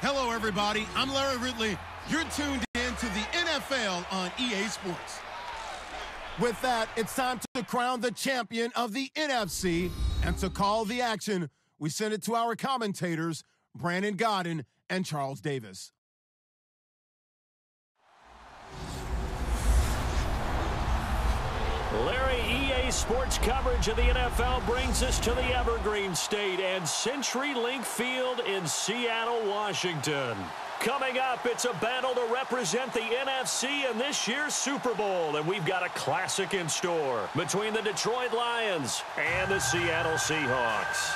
Hello, everybody. I'm Larry Ridley. You're tuned in to the NFL on EA Sports. With that, it's time to crown the champion of the NFC. And to call the action, we send it to our commentators, Brandon Godden and Charles Davis. Larry, EA Sports coverage of the NFL brings us to the Evergreen State and CenturyLink Field in Seattle, Washington. Coming up, it's a battle to represent the NFC in this year's Super Bowl, and we've got a classic in store between the Detroit Lions and the Seattle Seahawks.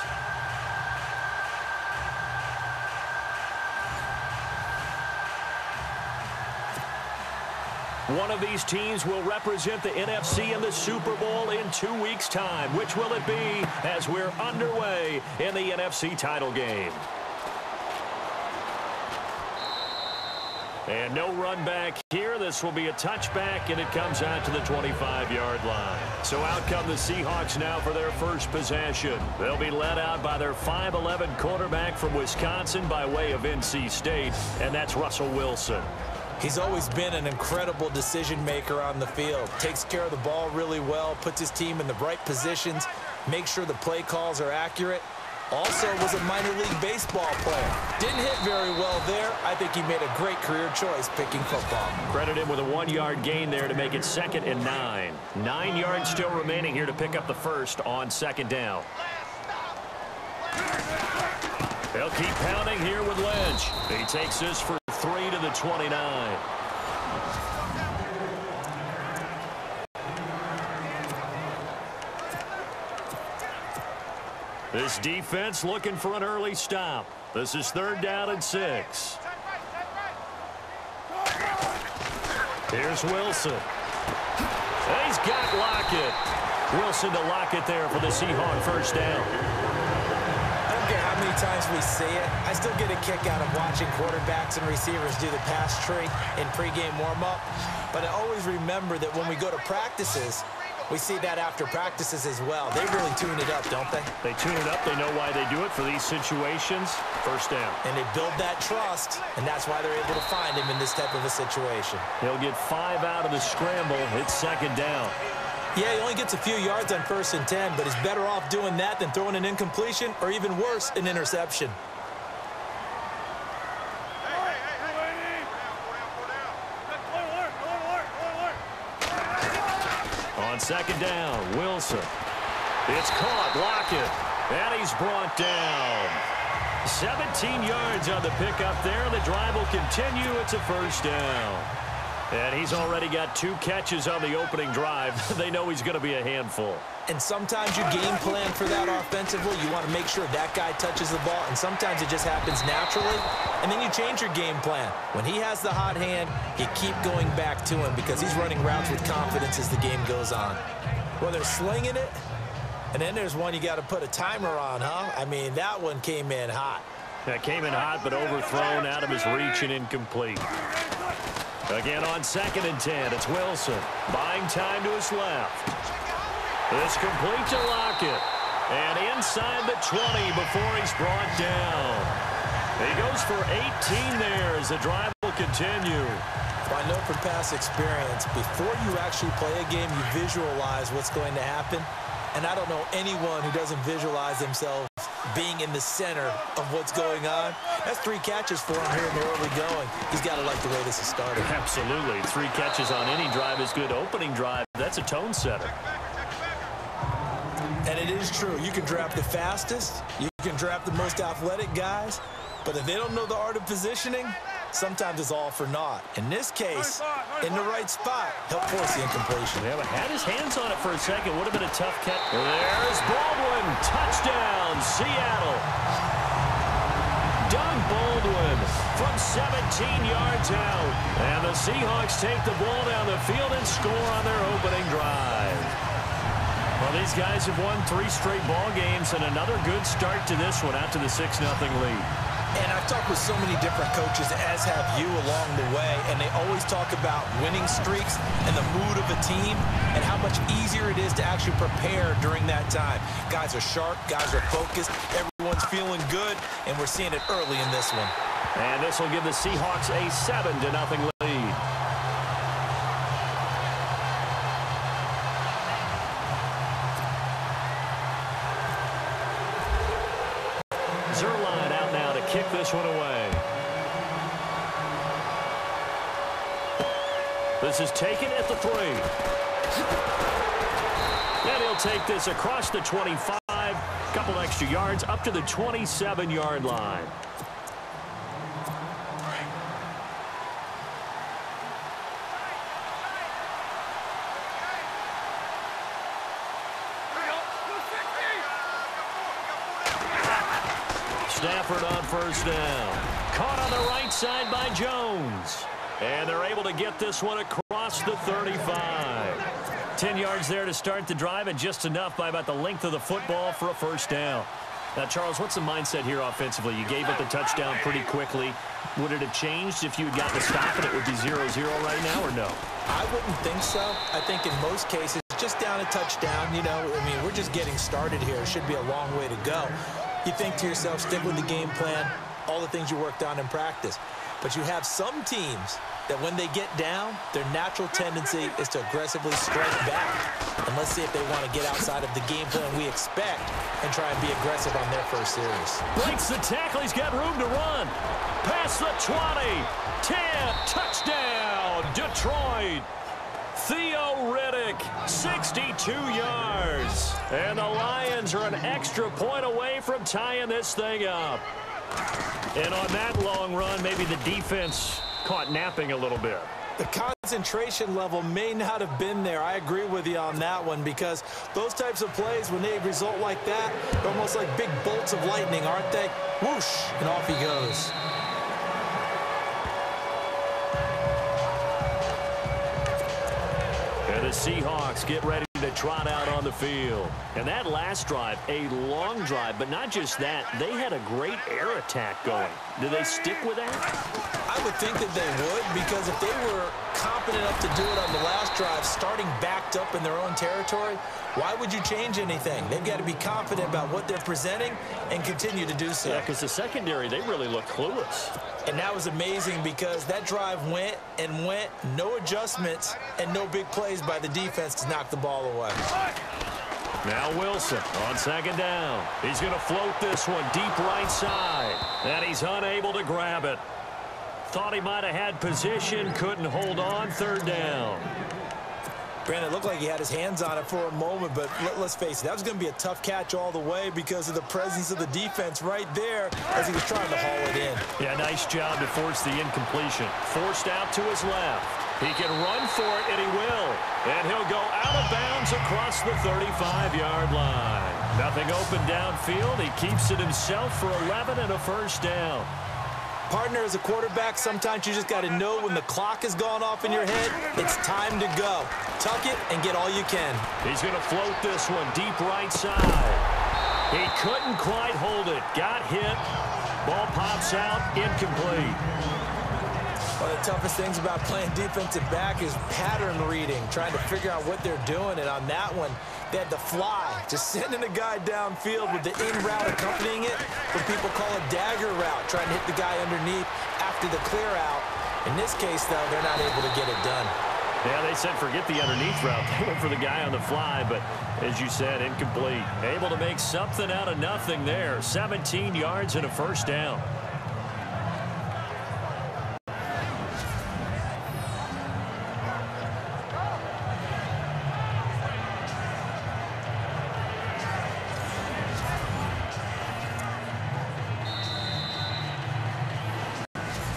One of these teams will represent the NFC in the Super Bowl in 2 weeks' time. Which will it be as we're underway in the NFC title game? And no run back here. This will be a touchback, and it comes out to the 25-yard line. So out come the Seahawks now for their first possession. They'll be led out by their 5'11 quarterback from Wisconsin by way of NC State, and that's Russell Wilson. He's always been an incredible decision maker on the field. Takes care of the ball really well, puts his team in the right positions, makes sure the play calls are accurate. Also was a minor league baseball player. Didn't hit very well there. I think he made a great career choice picking football. Credit him with a 1-yard gain there to make it 2nd and 9. 9 yards still remaining here to pick up the first on 2nd down. They'll keep pounding here with Lynch. He takes this for 3 to the 29. This defense looking for an early stop. This is 3rd down and 6. Here's Wilson. He's got Lockett. Wilson to Lockett there for the Seahawk first down. I don't care how many times we see it. I still get a kick out of watching quarterbacks and receivers do the pass tree in pregame warm-up. But I always remember that when we go to practices, we see that after practices as well. They really tune it up, don't they? They tune it up. They know why they do it for these situations. First down. And they build that trust, and that's why they're able to find him in this type of a situation. He'll get 5 out of the scramble. It's 2nd down. Yeah, he only gets a few yards on 1st and 10, but he's better off doing that than throwing an incompletion or even worse, an interception. On 2nd down, Wilson. It's caught, Lockett, and he's brought down. 17 yards on the pickup there. The drive will continue. It's a first down. And he's already got 2 catches on the opening drive. They know he's going to be a handful. And sometimes you game plan for that offensively. You want to make sure that guy touches the ball, and sometimes it just happens naturally. And then you change your game plan. When he has the hot hand, you keep going back to him because he's running routes with confidence as the game goes on. Well, they're slinging it, and then there's one you got to put a timer on, huh? I mean, that one came in hot. That came in hot, but overthrown out of his reach and incomplete. Again on 2nd and 10, it's Wilson. Buying time to his left. It's complete to Lockett. And inside the 20 before he's brought down. He goes for 18 there as the drive will continue. Well, I know from past experience, before you actually play a game, you visualize what's going to happen. And I don't know anyone who doesn't visualize themselves being in the center of what's going on. That's 3 catches for him here in the early going. He's got to like the way this is started. Absolutely. 3 catches on any drive is good. Opening drive, that's a tone setter. And it is true. You can draft the fastest. You can draft the most athletic guys. But if they don't know the art of positioning, sometimes it's all for naught. In this case, in the right spot, help force the incompletion. Yeah, but had his hands on it for a second. Would have been a tough catch. There's Baldwin. Touchdown, Seattle. Doug Baldwin from 17 yards out. And the Seahawks take the ball down the field and score on their opening drive. Well, these guys have won 3 straight ball games and another good start to this one out to the 6-0 lead. And I've talked with so many different coaches, as have you along the way, and they always talk about winning streaks and the mood of a team and how much easier it is to actually prepare during that time. Guys are sharp, guys are focused, everyone's feeling good, and we're seeing it early in this one. And this will give the Seahawks a 7-0 lead. Zerline out now to kick this one away. This is taken at the 3. And he'll take this across the 25. Couple extra yards up to the 27-yard line. Stafford on first down. Caught on the right side by Jones. And they're able to get this one across the 35. 10 yards there to start the drive, and just enough by about the length of the football for a first down. Now, Charles, what's the mindset here offensively? You gave up the touchdown pretty quickly. Would it have changed if you had gotten a stop and it would be 0-0 right now, or no? I wouldn't think so. I think in most cases, just down a touchdown, you know, I mean, we're just getting started here. It should be a long way to go. You think to yourself, stick with the game plan, all the things you worked on in practice. But you have some teams that when they get down, their natural tendency is to aggressively strike back. And let's see if they want to get outside of the game plan we expect and try and be aggressive on their first series. Breaks the tackle. He's got room to run. Past the 20. 10. Touchdown, Detroit. Theo Riddick, 62 yards. And the Lions are an extra point away from tying this thing up. And on that long run, maybe the defense caught napping a little bit. The concentration level may not have been there. I agree with you on that one, because those types of plays, when they result like that, they're almost like big bolts of lightning, aren't they? Whoosh, and off he goes. And the Seahawks get ready to trot out on the field. And that last drive, a long drive, but not just that, they had a great air attack going. Do they stick with that? I would think that they would, because if they were competent enough to do it on the last drive, starting backed up in their own territory, why would you change anything? They've got to be confident about what they're presenting and continue to do so. Yeah, because the secondary, they really looked clueless. And that was amazing, because that drive went and went, no adjustments, and no big plays by the defense to knock the ball away. Now Wilson on second down. He's going to float this one deep right side. And he's unable to grab it. Thought he might have had position, couldn't hold on. Third down. Brandon, it looked like he had his hands on it for a moment, but let's face it, that was going to be a tough catch all the way because of the presence of the defense right there as he was trying to haul it in. Yeah, nice job to force the incompletion. Forced out to his left. He can run for it, and he will. And he'll go out of bounds across the 35-yard line. Nothing open downfield. He keeps it himself for 11 and a first down. Partner, as a quarterback, sometimes you just got to know when the clock has gone off in your head, it's time to go. Tuck it and get all you can. He's going to float this one deep right side. He couldn't quite hold it. Got hit. Ball pops out. Incomplete. One of the toughest things about playing defensive back is pattern reading, trying to figure out what they're doing. And on that one, they had to fly, just sending a guy downfield with the in route accompanying it. What people call a dagger route, trying to hit the guy underneath after the clear out. In this case, though, they're not able to get it done. Yeah, they said forget the underneath route. They went for the guy on the fly, but as you said, incomplete. Able to make something out of nothing there. 17 yards and a first down.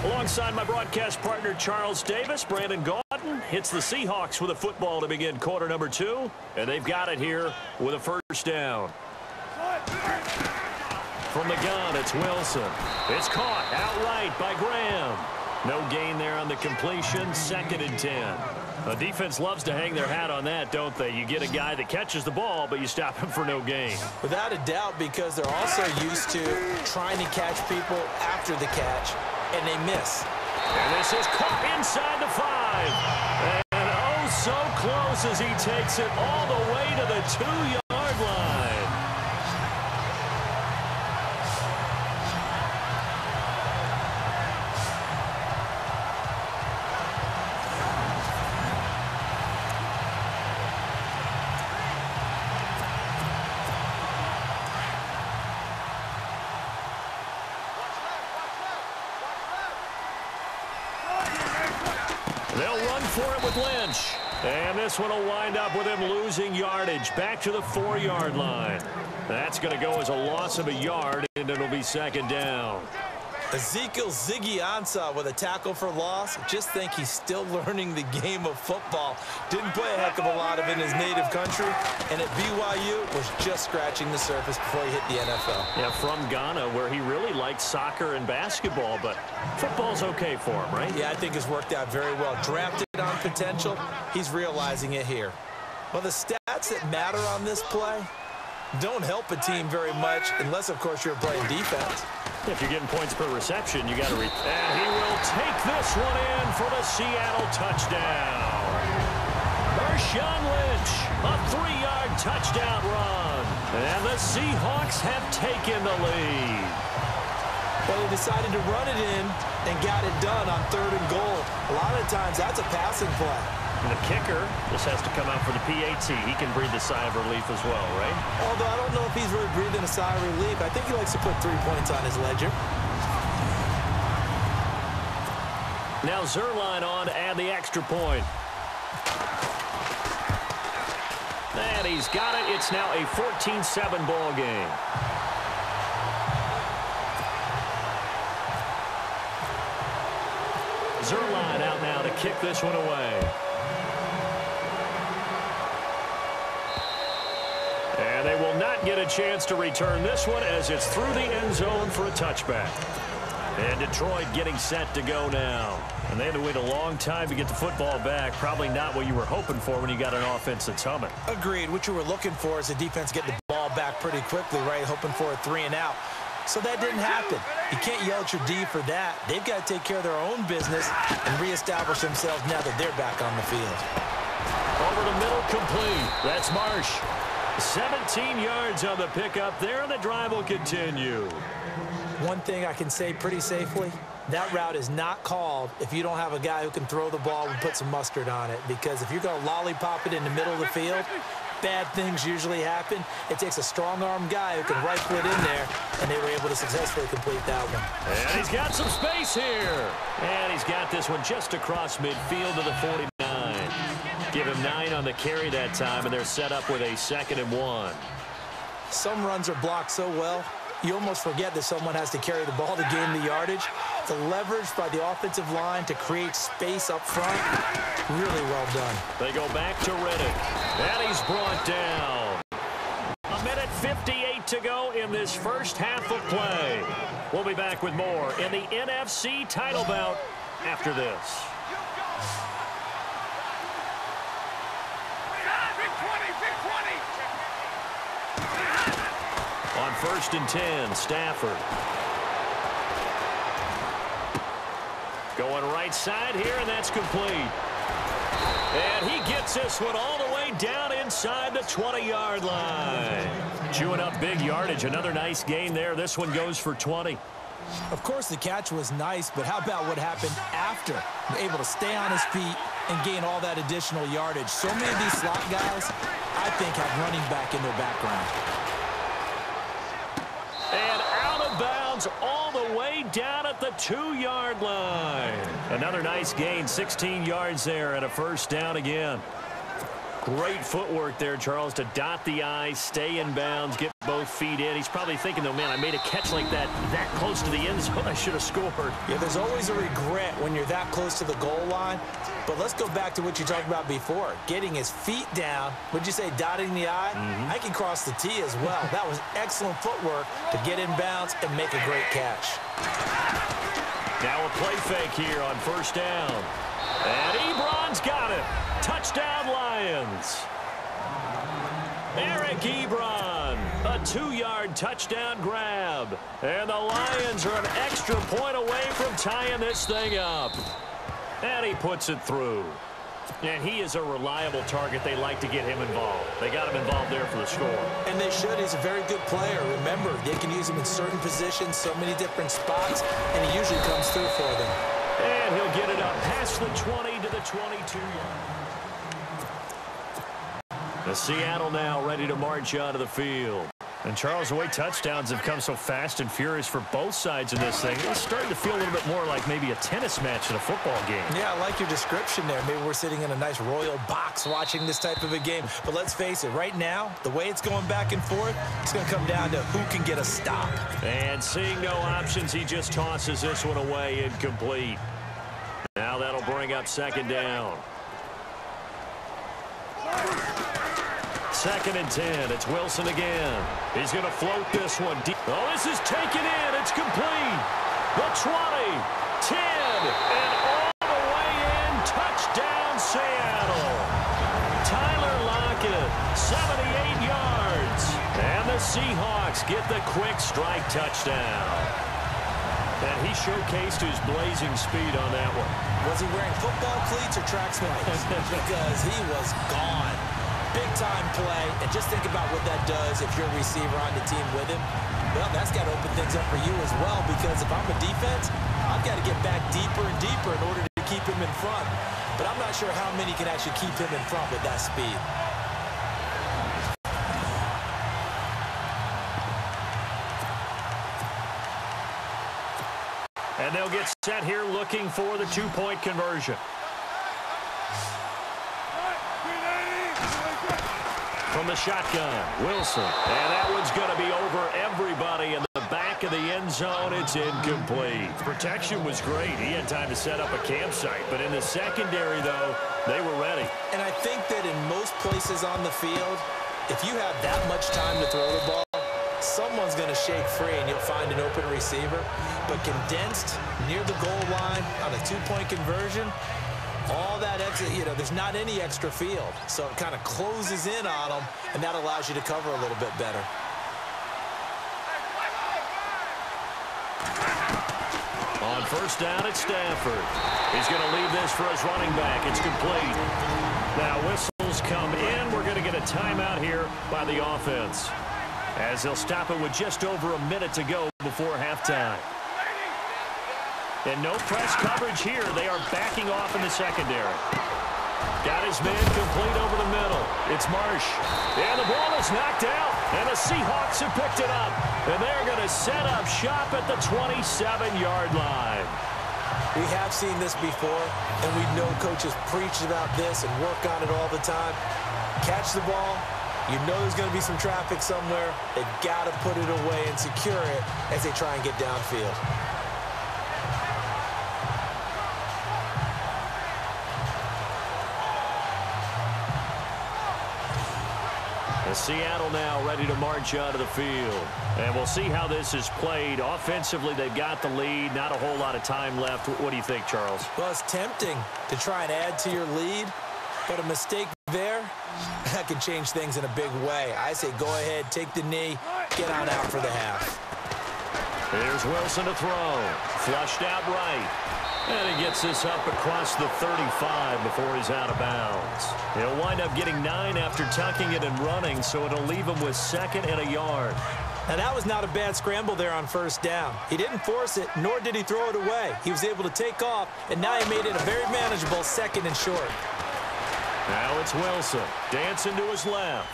Alongside my broadcast partner, Charles Davis, Brandon Gaudin hits the Seahawks with a football to begin quarter number 2, and they've got it here with a first down. From the gun, it's Wilson. It's caught outright by Graham. No gain there on the completion, 2nd and 10. The defense loves to hang their hat on that, don't they? You get a guy that catches the ball, but you stop him for no gain. Without a doubt, because they're also used to trying to catch people after the catch, and they miss. And this is caught inside the 5. And oh, so close as he takes it all the way to the 2-yard line. They'll run for it with Lynch. And this one will wind up with him losing yardage back to the 4-yard line. That's going to go as a loss of a yard, and it'll be second down. Ezekiel Ziggy Ansah with a tackle for loss. Just think he's still learning the game of football. Didn't play a heck of a lot of it in his native country, and at BYU was just scratching the surface before he hit the NFL. Yeah, from Ghana, where he really liked soccer and basketball, but football's okay for him, right? Yeah, I think it's worked out very well. Drafted on potential, he's realizing it here. Well, the stats that matter on this play don't help a team very much, unless, of course, you're playing defense. If you're getting points per reception, you got to and he will take this one in for the Seattle touchdown. Marshawn Lynch, a 3-yard touchdown run. And the Seahawks have taken the lead. Well, they decided to run it in and got it done on 3rd and goal. A lot of times, that's a passing play. And the kicker just has to come out for the PAT. He can breathe a sigh of relief as well, right? Although I don't know if he's really breathing a sigh of relief. I think he likes to put 3 points on his ledger. Now Zerline on to add the extra point. And he's got it. It's now a 14-7 ball game. Zerline out now to kick this one away. And they will not get a chance to return this one as it's through the end zone for a touchback. And Detroit getting set to go now. And they had to wait a long time to get the football back. Probably not what you were hoping for when you got an offense that's humming. Agreed. What you were looking for is the defense getting the ball back pretty quickly, right? Hoping for a 3 and out. So that didn't happen. You can't yell at your D for that. They've got to take care of their own business and reestablish themselves now that they're back on the field. Over the middle, complete. That's Marsh. 17 yards on the pickup there, and the drive will continue. One thing I can say pretty safely, that route is not called if you don't have a guy who can throw the ball and put some mustard on it. Because if you're going to lollipop it in the middle of the field, bad things usually happen. It takes a strong-arm guy who can rifle it in there, and they were able to successfully complete that one. And he's got some space here. And he's got this one just across midfield to the 49. Give him 9 on the carry that time, and they're set up with a 2nd and 1. Some runs are blocked so well, you almost forget that someone has to carry the ball to gain the yardage. The leverage by the offensive line to create space up front, really well done. They go back to Reddick, and he's brought down. 1:58 to go in this first half of play. We'll be back with more in the NFC title bout after this. On 1st and 10, Stafford. Going right side here, and that's complete. And he gets this one all the way down inside the 20-yard line. Chewing up big yardage. Another nice gain there. This one goes for 20. Of course, the catch was nice, but how about what happened after? Able to stay on his feet and gain all that additional yardage. So many of these slot guys, I think, have running back in their background. And out of bounds all the way down at the 2-yard line. Another nice gain, 16 yards there, and a 1st down again. Great footwork there, Charles, to dot the I, stay in bounds, get both feet in. He's probably thinking, though, man, I made a catch like that close to the end zone. I should have scored. Yeah, there's always a regret when you're that close to the goal line. But let's go back to what you talked about before. Getting his feet down. Would you say dotting the I? I can cross the T as well. That was excellent footwork to get in bounds and make a great catch. Now a play fake here on 1st down. And Ebron's got it. Touchdown, Lions. Eric Ebron, a 2-yard touchdown grab. And the Lions are an extra point away from tying this thing up. And he puts it through. And he is a reliable target. They like to get him involved. They got him involved there for the score. And they should. He's a very good player. Remember, they can use him in certain positions, so many different spots, and he usually comes through for them. And he'll get it up past the 20 to the 22-yard. The Seattle now ready to march out of the field. And, Charles, the way touchdowns have come so fast and furious for both sides in this thing, it's starting to feel a little bit more like maybe a tennis match in a football game. Yeah, I like your description there. Maybe we're sitting in a nice royal box watching this type of a game. But let's face it, right now, the way it's going back and forth, it's going to come down to who can get a stop. And seeing no options, he just tosses this one away incomplete. Now that'll bring up second down. 2nd and 10. It's Wilson again. He's going to float this one deep. Oh, this is taken in. It's complete. The 20, 10, and all the way in. Touchdown, Seattle. Tyler Lockett, 78 yards. And the Seahawks get the quick strike touchdown. And he showcased his blazing speed on that one. Was he wearing football cleats or track spikes? Because he was gone. Big-time play, and just think about what that does if you're a receiver on the team with him. Well, that's got to open things up for you as well, because if I'm a defense, I've got to get back deeper and deeper in order to keep him in front. But I'm not sure how many can actually keep him in front with that speed. And they'll get set here looking for the two-point conversion. From the shotgun, Wilson. And that one's going to be over everybody in the back of the end zone. It's incomplete. Protection was great. He had time to set up a campsite. But in the secondary, though, they were ready. And I think that in most places on the field, if you have that much time to throw the ball, someone's going to shake free and you'll find an open receiver. But condensed near the goal line on a two-point conversion, all that extra, there's not any extra field. So it kind of closes in on them, and that allows you to cover a little bit better. On first down, it's Stafford. He's going to leave this for his running back. It's complete. Now whistles come in. We're going to get a timeout here by the offense, as they'll stop it with just over a minute to go before halftime. And no press coverage here. They are backing off in the secondary. Got his man complete over the middle. It's Marsh. And the ball is knocked out. And the Seahawks have picked it up. And they're going to set up shop at the 27-yard line. We have seen this before, and we know coaches preach about this and work on it all the time. Catch the ball. You know there's going to be some traffic somewhere. They've got to put it away and secure it as they try and get downfield. Seattle now ready to march out of the field. And we'll see how this is played. Offensively, they've got the lead. Not a whole lot of time left. What do you think, Charles? Well, it's tempting to try and add to your lead, but a mistake there, that can change things in a big way. I say go ahead, take the knee, get on out for the half. Here's Wilson to throw. Flushed out right. And he gets this up across the 35 before he's out of bounds. He'll wind up getting 9 after tucking it and running, so it'll leave him with 2nd and a yard. Now, that was not a bad scramble there on first down. He didn't force it, nor did he throw it away. He was able to take off, and now he made it a very manageable 2nd and short. Now it's Wilson, dancing to his left.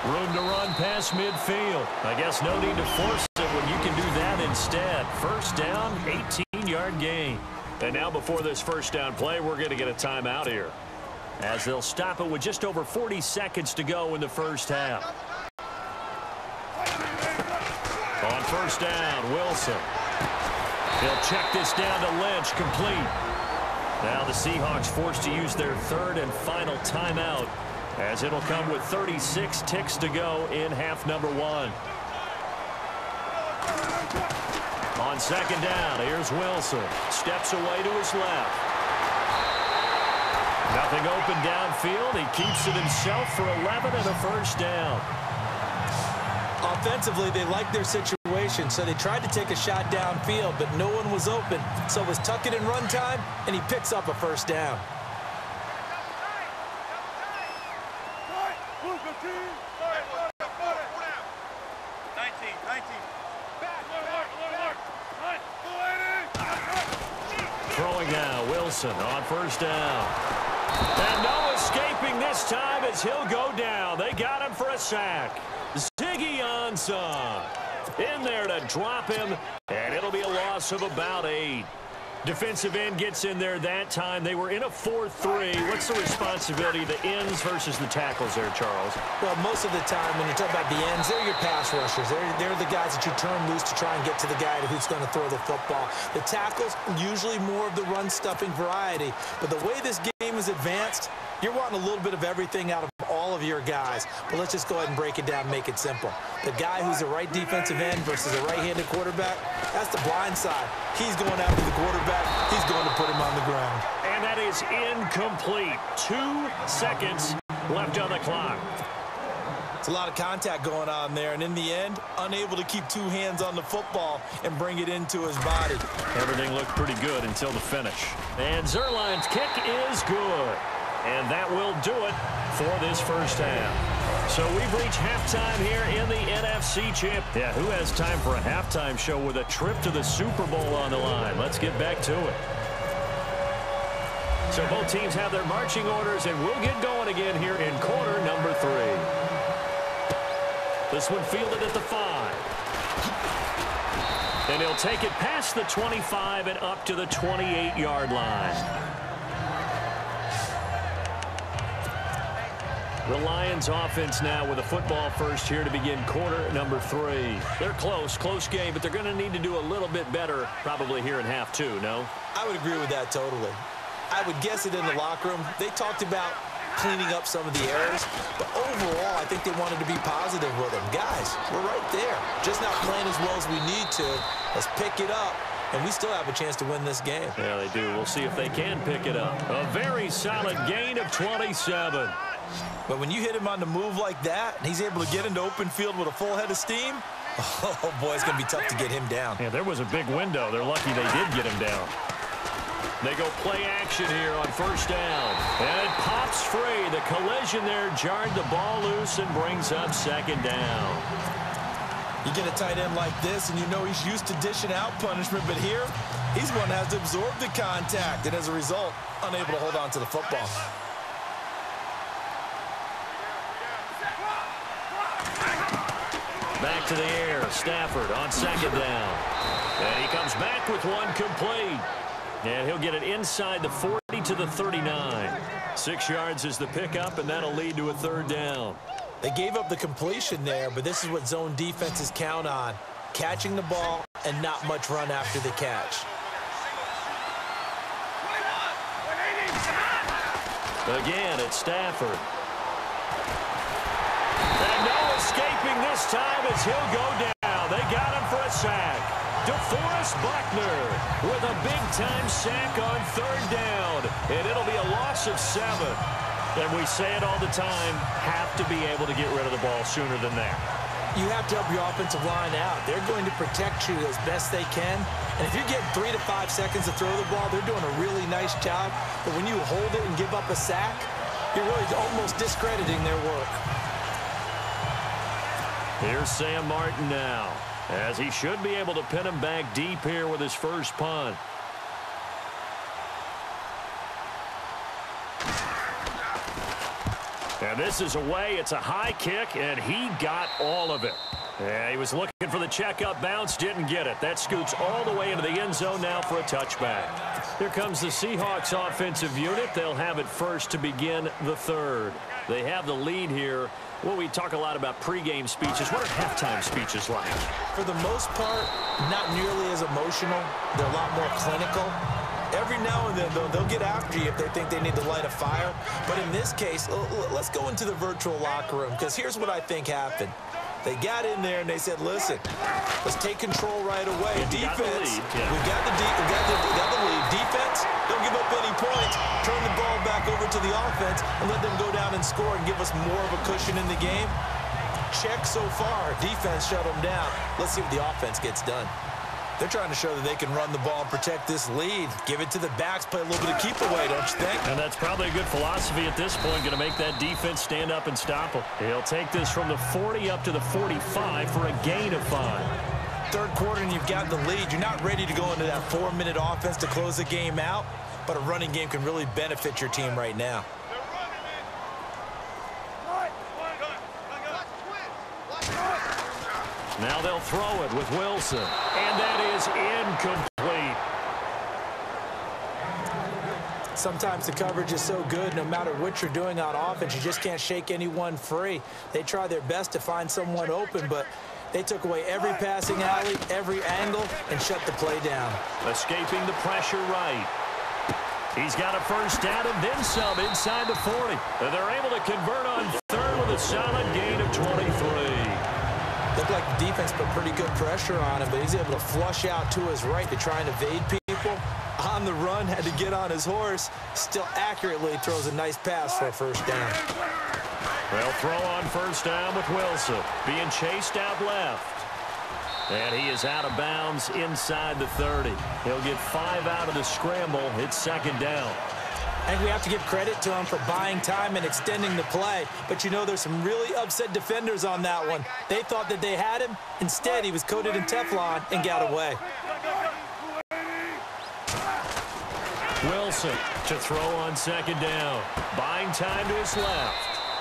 Room to run past midfield. I guess no need to force it when you can do that instead. First down, 18-yard gain. And now before this first down play, we're going to get a timeout here, as they'll stop it with just over 40 seconds to go in the first half. On first down, Wilson. He'll check this down to Lynch, complete. Now the Seahawks forced to use their 3rd and final timeout, as it'll come with 36 ticks to go in half number 1. On second down, here's Wilson. Steps away to his left. Nothing open downfield. He keeps it himself for 11 and a first down. Offensively, they liked their situation, so they tried to take a shot downfield, but no one was open. So it was tuck it and run time, and he picks up a first down. Throwing now, Wilson on first down. And no escaping this time as he'll go down. They got him for a sack. Ziggy on Robinson. In there to drop him, and it'll be a loss of about 8. Defensive end gets in there that time. They were in a 4-3. What's the responsibility of the ends versus the tackles there, Charles? Well, most of the time when you talk about the ends, they're your pass rushers. They're the guys that you turn loose to try and get to the guy who's going to throw the football. The tackles, usually more of the run-stuffing variety. But the way this game is advanced, you're wanting a little bit of everything out of all of your guys. But let's just go ahead and break it down and make it simple. The guy who's a right defensive end versus a right-handed quarterback, that's the blind side. He's going after the quarterback. He's going to put him on the ground. And that is incomplete. 2 seconds left on the clock. It's a lot of contact going on there, and in the end, unable to keep 2 hands on the football and bring it into his body. Everything looked pretty good until the finish. And Zerline's kick is good. And that will do it for this first half. So we've reached halftime here in the NFC Champ. Yeah, who has time for a halftime show with a trip to the Super Bowl on the line? Let's get back to it. So both teams have their marching orders, and we'll get going again here in quarter number 3. This one fielded at the 5. And he'll take it past the 25 and up to the 28-yard line. The Lions offense now with a football first here to begin quarter number 3. They're close game, but they're going to need to do a little bit better probably here in half 2, no? I would agree with that totally. I would guess it in the locker room. They talked about cleaning up some of the errors, but overall, I think they wanted to be positive with them. Guys, we're right there. Just not playing as well as we need to. Let's pick it up. And we still have a chance to win this game. Yeah, they do. We'll see if they can pick it up. A very solid gain of 27. But when you hit him on the move like that, and he's able to get into open field with a full head of steam, oh, boy, it's going to be tough to get him down. Yeah, there was a big window. They're lucky they did get him down. They go play action here on first down. And it pops free. The collision there jarred the ball loose and brings up second down. You get a tight end like this, and you know he's used to dishing out punishment, but here, he's one that has to absorb the contact, and as a result, unable to hold on to the football. Back to the air, Stafford on second down. And he comes back with one complete. And he'll get it inside the 40 to the 39. 6 yards is the pickup, and that'll lead to a third down. They gave up the completion there, but this is what zone defenses count on. Catching the ball and not much run after the catch. Again, it's Stafford. And no escaping this time as he'll go down. They got him for a sack. DeForest Buckner with a big-time sack on third down. And it'll be a loss of 7. And we say it all the time, have to be able to get rid of the ball sooner than that. You have to help your offensive line out. They're going to protect you as best they can. And if you get 3 to 5 seconds to throw the ball, they're doing a really nice job. But when you hold it and give up a sack, you're really almost discrediting their work. Here's Sam Martin now, as he should be able to pin him back deep here with his first punt. And this is away. It's a high kick, and he got all of it. Yeah, he was looking for the checkup bounce, didn't get it. That scoots all the way into the end zone now for a touchback. Here comes the Seahawks offensive unit. They'll have it first to begin the third. They have the lead here. Well, we talk a lot about pregame speeches. What are halftime speeches like? For the most part, not nearly as emotional. They're a lot more clinical. Every now and then, though, they'll get after you if they think they need to light a fire. But in this case, let's go into the virtual locker room, because here's what I think happened. They got in there and they said, listen, let's take control right away. Defense, we got the lead. Defense, don't give up any points. Turn the ball back over to the offense and let them go down and score and give us more of a cushion in the game. Check so far. Defense shut them down. Let's see what the offense gets done. They're trying to show that they can run the ball and protect this lead. Give it to the backs, play a little bit of keep away, don't you think? And that's probably a good philosophy at this point, going to make that defense stand up and stop them. He'll take this from the 40 up to the 45 for a gain of 5. Third quarter and you've got the lead. You're not ready to go into that 4-minute offense to close the game out, but a running game can really benefit your team right now. Now they'll throw it with Wilson. And that is incomplete. Sometimes the coverage is so good, no matter what you're doing on offense, you just can't shake anyone free. They try their best to find someone open, but they took away every passing alley, every angle, and shut the play down. Escaping the pressure right. He's got a first down and then some inside the 40. And they're able to convert on third with a solid gain of 23. Looked like the defense put pretty good pressure on him, but he's able to flush out to his right to try and evade people. On the run, had to get on his horse. Still accurately throws a nice pass for a first down. They'll throw on first down with Wilson. Being chased out left. And he is out of bounds inside the 30. He'll get 5 out of the scramble. It's second down. And we have to give credit to him for buying time and extending the play. But you know, there's some really upset defenders on that one. They thought that they had him. Instead, he was coated in Teflon and got away. Wilson to throw on second down. Buying time to his left.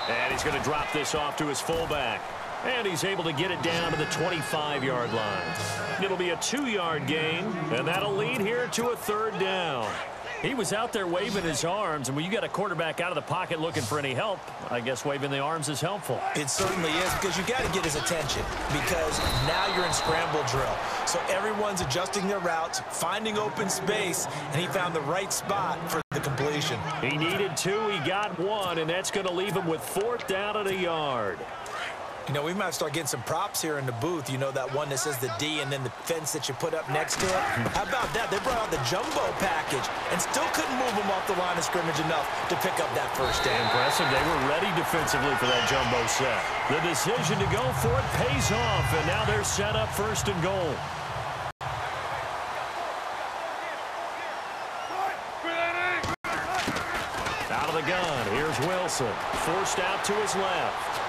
And he's going to drop this off to his fullback. And he's able to get it down to the 25-yard line. It'll be a 2-yard gain, and that'll lead here to a third down. He was out there waving his arms, and when you got a quarterback out of the pocket looking for any help, I guess waving the arms is helpful. It certainly is, because you got to get his attention, because now you're in scramble drill. So everyone's adjusting their routes, finding open space, and he found the right spot for the completion. He needed 2, he got 1, and that's going to leave him with 4th down at a yard. You know, we might start getting some props here in the booth. You know, that one that says the D and then the fence that you put up next to it. How about that? They brought out the jumbo package and still couldn't move them off the line of scrimmage enough to pick up that first down. Impressive. They were ready defensively for that jumbo set. The decision to go for it pays off, and now they're set up first and goal. Out of the gun, here's Wilson. Forced out to his left.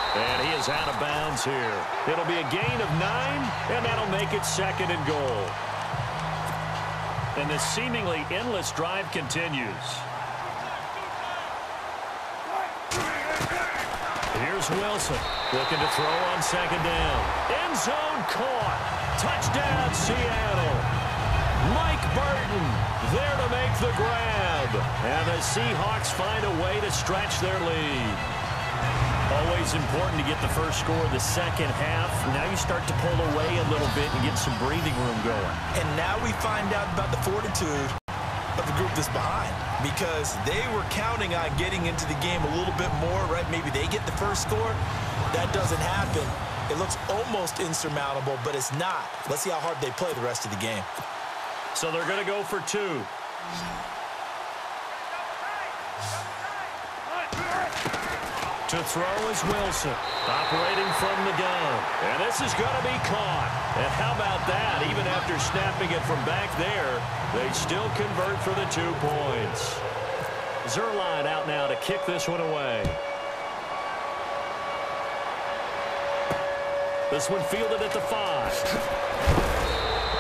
And he is out of bounds here. It'll be a gain of 9, and that'll make it second and goal. And this seemingly endless drive continues. Here's Wilson looking to throw on second down. End zone caught. Touchdown, Seattle. Mike Burton there to make the grab. And the Seahawks find a way to stretch their lead. Always important to get the first score of the second half. Now you start to pull away a little bit and get some breathing room going. And now we find out about the fortitude of the group that's behind, because they were counting on getting into the game a little bit more, right? Maybe they get the first score. That doesn't happen. It looks almost insurmountable, but it's not. Let's see how hard they play the rest of the game. So they're going to go for 2. To throw is Wilson, operating from the gun. And this is going to be caught. And how about that? Even after snapping it from back there, they still convert for the 2 points. Zerline out now to kick this one away. This one fielded at the 5.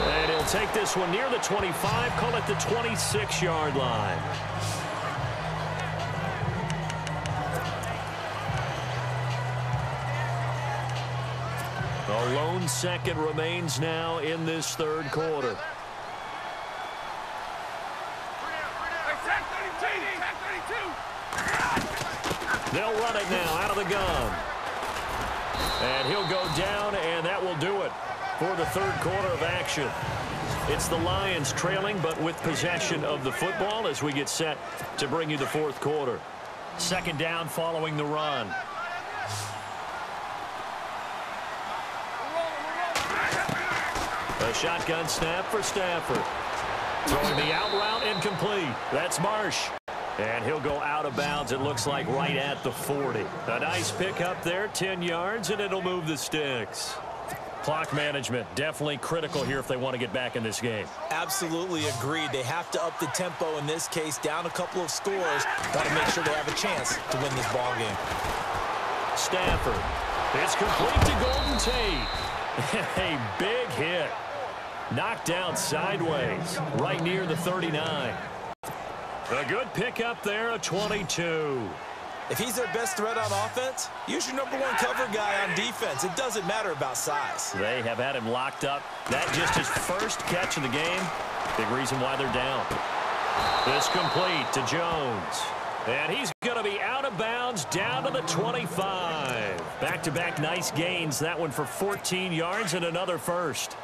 And he'll take this one near the 25, call it the 26-yard line. A lone second remains now in this third quarter. They'll run it now out of the gun. And he'll go down, and that will do it for the third quarter of action. It's the Lions trailing, but with possession of the football as we get set to bring you the fourth quarter. Second down following the run. A shotgun snap for Stafford. Throwing the out route incomplete. That's Marsh. And he'll go out of bounds, it looks like, right at the 40. A nice pick up there, 10 yards, and it'll move the sticks. Clock management, definitely critical here if they want to get back in this game. Absolutely agreed. They have to up the tempo in this case, down a couple of scores. Want to make sure they have a chance to win this ball game. Stafford. It's complete to Golden Tate. A big hit. Knocked down sideways, right near the 39. A good pickup there, a 22. If he's their best threat on offense, use your #1 cover guy on defense. It doesn't matter about size. They have had him locked up. That just his first catch of the game. Big reason why they're down. This complete to Jones. And he's going to be out of bounds down to the 25. Back-to-back nice gains. That one for 14 yards and another first.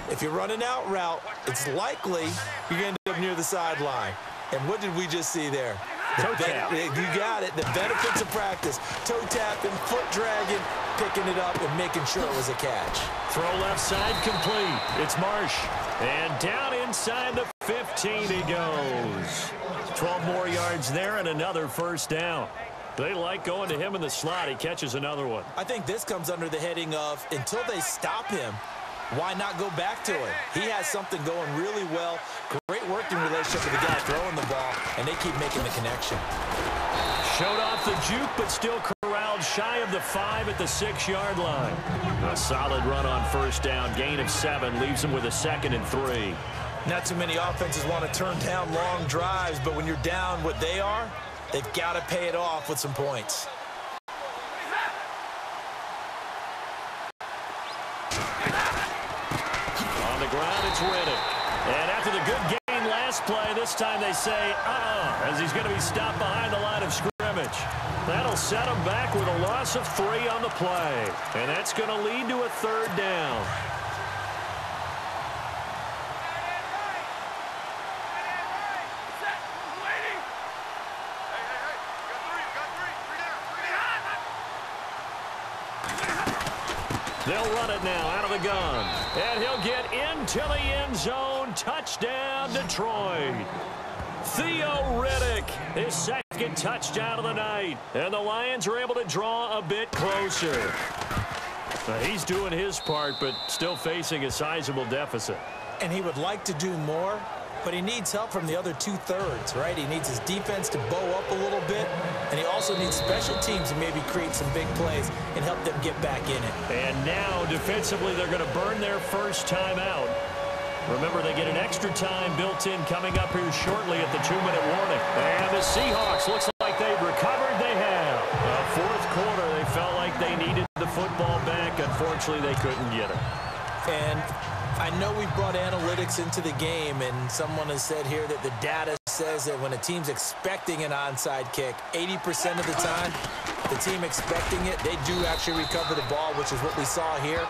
If you're running out route, it's likely you're going to end up near the sideline. And what did we just see there? Toe tap. You got it. The benefits of practice. Toe tapping, foot dragging, picking it up, and making sure it was a catch. Throw left side complete. It's Marsh. And down inside the 15 he goes. 12 more yards there and another first down. They like going to him in the slot. He catches another one. I think this comes under the heading of until they stop him, why not go back to it? He has something going really well. Great working relationship with the guy throwing the ball, and they keep making the connection. Showed off the juke, but still corralled shy of the 5 at the 6-yard line. A solid run on first down. Gain of 7 leaves him with a 2nd and 3. Not too many offenses want to turn down long drives, but when you're down what they are, they've got to pay it off with some points. On the ground, it's Riddick. And after the good gain last play, this time they say, as he's going to be stopped behind the line of scrimmage. That'll set him back with a loss of 3 on the play. And that's going to lead to a 3rd down. They'll run it now out of the gun. And he'll get into the end zone. Touchdown, Detroit. Theo Riddick, his 2nd touchdown of the night. And the Lions are able to draw a bit closer. He's doing his part, but still facing a sizable deficit. And he would like to do more, but he needs help from the other 2/3, right? He needs his defense to bow up a little bit, and he also needs special teams to maybe create some big plays and help them get back in it. And now, defensively, they're going to burn their first time out. Remember, they get an extra time built in coming up here shortly at the 2-minute warning. And the Seahawks, looks like they've recovered. They have. 4th quarter, they felt like they needed the football back. Unfortunately, they couldn't get it. And I know we brought analytics into the game, and someone has said here that the data says that when a team's expecting an onside kick, 80% of the time, the team expecting it, they do actually recover the ball, which is what we saw here.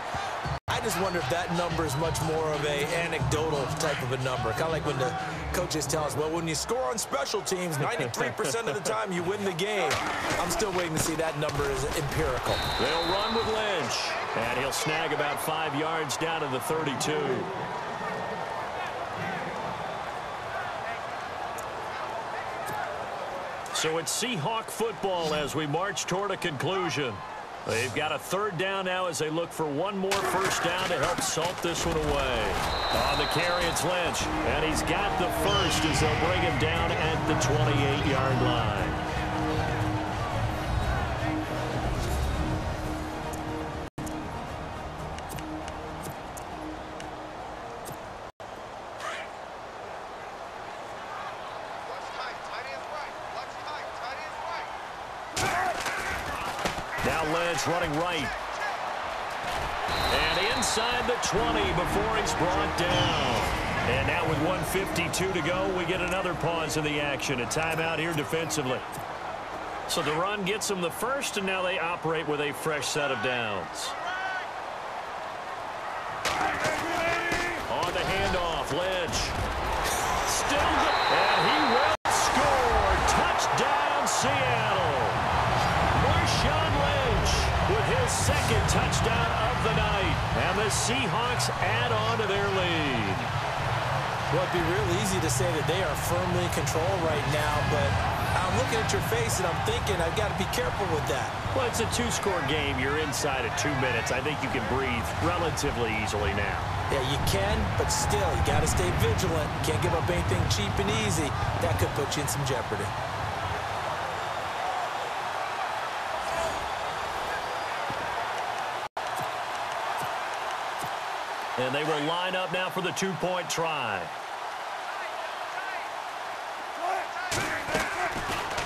I just wonder if that number is much more of a anecdotal type of a number. Kind of like when the coaches tell us, well, when you score on special teams, 93% of the time you win the game. I'm still waiting to see that number is empirical. They'll run with Lynch, and he'll snag about 5 yards down to the 32. So it's Seahawk football as we march toward a conclusion. They've got a 3rd down now as they look for one more first down to help salt this one away. On the carry, it's Lynch, and he's got the first as they'll bring him down at the 28-yard line. Now Lynch running right. And inside the 20 before he's brought down. And now with 1:52 to go, we get another pause in the action. A timeout here defensively. So the run gets them the first, and now they operate with a fresh set of downs. On the handoff, Lynch. Still good. And he will score. Touchdown, Seattle. Marshawn Lynch with his 2nd touchdown of the night. And the Seahawks add on to their lead. Well, it'd be real easy to say that they are firmly in control right now, but I'm looking at your face and I'm thinking I've got to be careful with that. Well, it's a 2-score game. You're inside of 2 minutes. I think you can breathe relatively easily now. Yeah, you can, but still, you got to stay vigilant. You can't give up anything cheap and easy. That could put you in some jeopardy. And they will line up now for the 2-point try.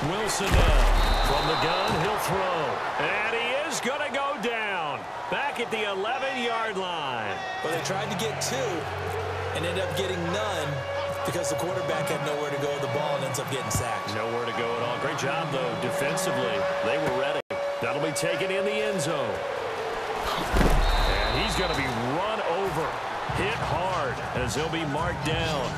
Wilson now. From the gun, he'll throw. And he is going to go down. Back at the 11-yard line. Well, they tried to get 2 and ended up getting none because the quarterback had nowhere to go with the ball and ends up getting sacked. Nowhere to go at all. Great job, though, defensively. They were ready. That'll be taken in the end zone. And he's going to be run over, hit hard, as he'll be marked down.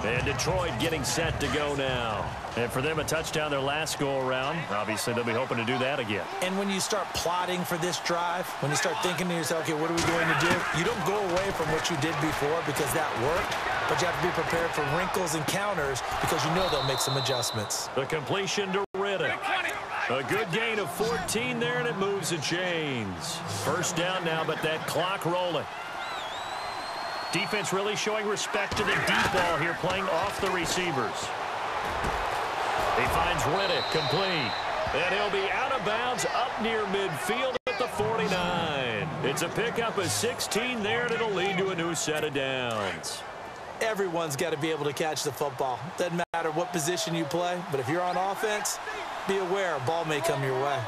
And Detroit getting set to go now. And for them, a touchdown their last go-around. Obviously, they'll be hoping to do that again. And when you start plotting for this drive, when you start thinking to yourself, okay, what are we going to do? You don't go away from what you did before because that worked, but you have to be prepared for wrinkles and counters because you know they'll make some adjustments. The completion to Riddick. A good gain of 14 there, and it moves the chains. First down now, but that clock rolling. Defense really showing respect to the deep ball here, playing off the receivers. He finds Riddick complete. And he'll be out of bounds up near midfield at the 49. It's a pickup of 16 there, and it'll lead to a new set of downs. Everyone's got to be able to catch the football. Doesn't matter what position you play, but if you're on offense, be aware a ball may come your way.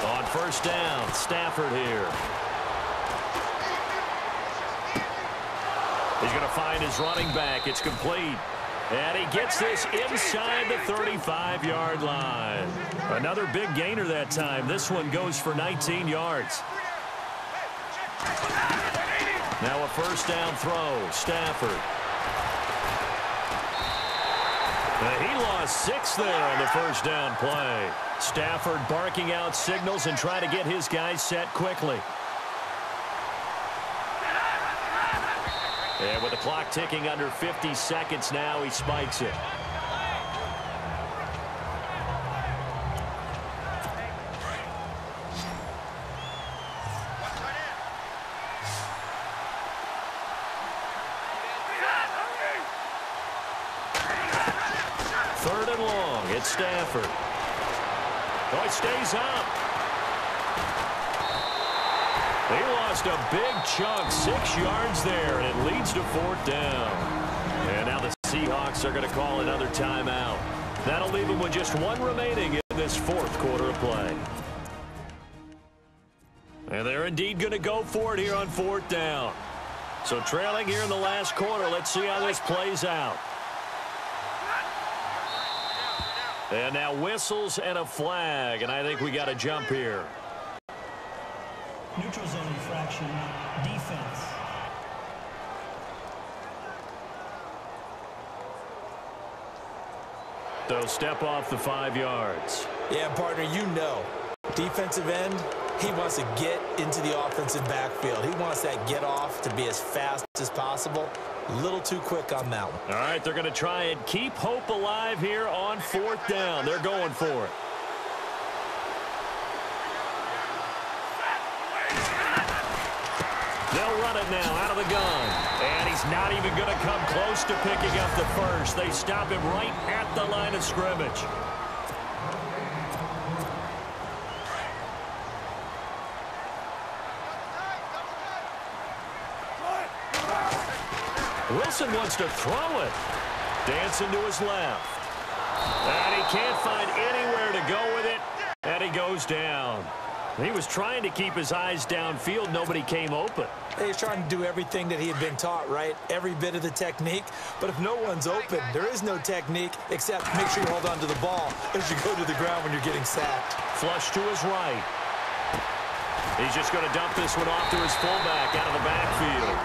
On first down, Stafford here. He's going to find his running back. It's complete. And he gets this inside the 35-yard line. Another big gainer that time. This one goes for 19 yards. Now a first down throw. Stafford. He lost 6 there on the first down play. Stafford barking out signals and trying to get his guys set quickly. And with the clock ticking under 50 seconds now, he spikes it. Third and long. It's Stafford. Oh, it stays up. They lost a big chunk, 6 yards there, and it leads to 4th down. And now the Seahawks are going to call another timeout. That'll leave them with just 1 remaining in this 4th quarter of play. And they're indeed going to go for it here on 4th down. So trailing here in the last quarter, let's see how this plays out. And now whistles and a flag, and I think we got a jump here. Neutral zone infraction, defense. So step off the 5 yards. Yeah, partner, you know. Defensive end, he wants to get into the offensive backfield. He wants that get off to be as fast as possible. A little too quick on that one. All right, they're going to try and keep hope alive here on 4th down. They're going for it. They'll run it now out of the gun. And he's not even going to come close to picking up the first. They stop him right at the line of scrimmage. Wilson wants to throw it. Dancing to his left. And he can't find anywhere to go with it. And he goes down. He was trying to keep his eyes downfield. Nobody came open. He's trying to do everything that he had been taught, right? Every bit of the technique. But if no one's open, there is no technique except make sure you hold on to the ball as you go to the ground when you're getting sacked. Flush to his right. He's just going to dump this one off to his fullback out of the backfield.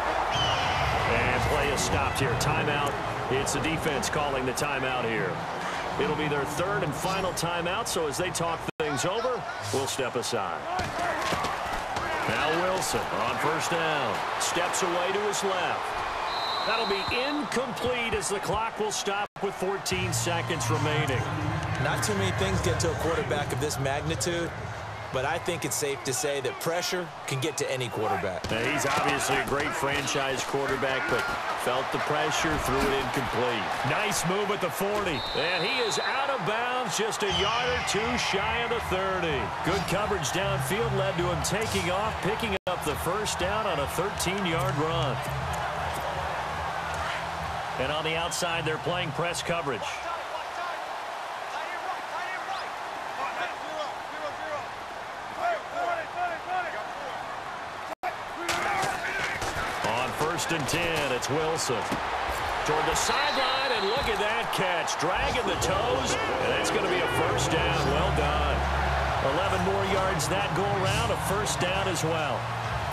And play is stopped here. Timeout. It's the defense calling the timeout here. It'll be their 3rd and final timeout, so as they talk things over, we'll step aside. Now Wilson on first down. Steps away to his left. That'll be incomplete as the clock will stop with 14 seconds remaining. Not too many things get to a quarterback of this magnitude, but I think it's safe to say that pressure can get to any quarterback. Now, he's obviously a great franchise quarterback, but felt the pressure, threw it incomplete. Nice move at the 40. And he is out of bounds, just a yard or 2 shy of the 30. Good coverage downfield led to him taking off, picking up the first down on a 13-yard run. And on the outside, they're playing press coverage. On 1st and 10, it's Wilson. Toward the sideline, and look at that catch. Dragging the toes, and that's going to be a first down. Well done. 11 more yards that go around, a first down as well.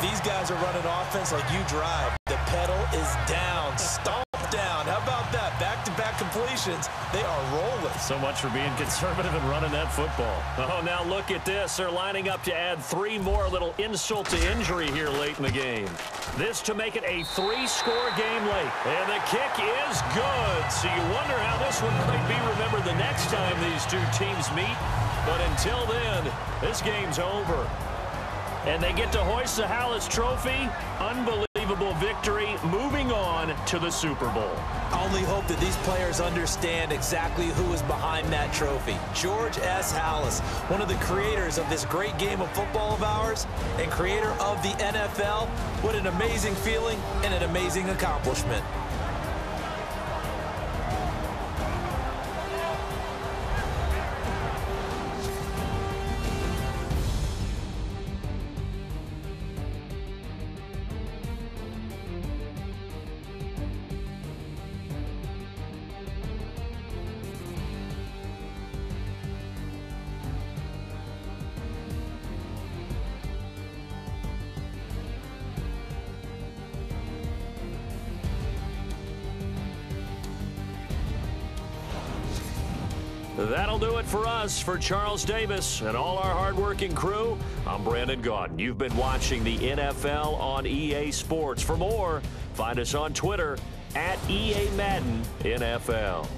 These guys are running offense like you drive. The pedal is down, stomp down. How about that? Back-to-back completions. They are rolling. So much for being conservative and running that football. Oh, now look at this. They're lining up to add 3 more, little insult to injury here late in the game. This to make it a 3-score game late. And the kick is good. So you wonder how this one might be remembered the next time these two teams meet. But until then, this game's over. And they get to hoist the Hallis Trophy. Unbelievable victory. Moving on to the Super Bowl. I only hope that these players understand exactly who is behind that trophy. George S. Hallis, one of the creators of this great game of football of ours and creator of the NFL. What an amazing feeling and an amazing accomplishment. That'll do it for us. For Charles Davis and all our hardworking crew, I'm Brandon Gaudin. You've been watching the NFL on EA Sports. For more, find us on Twitter @EA Madden NFL.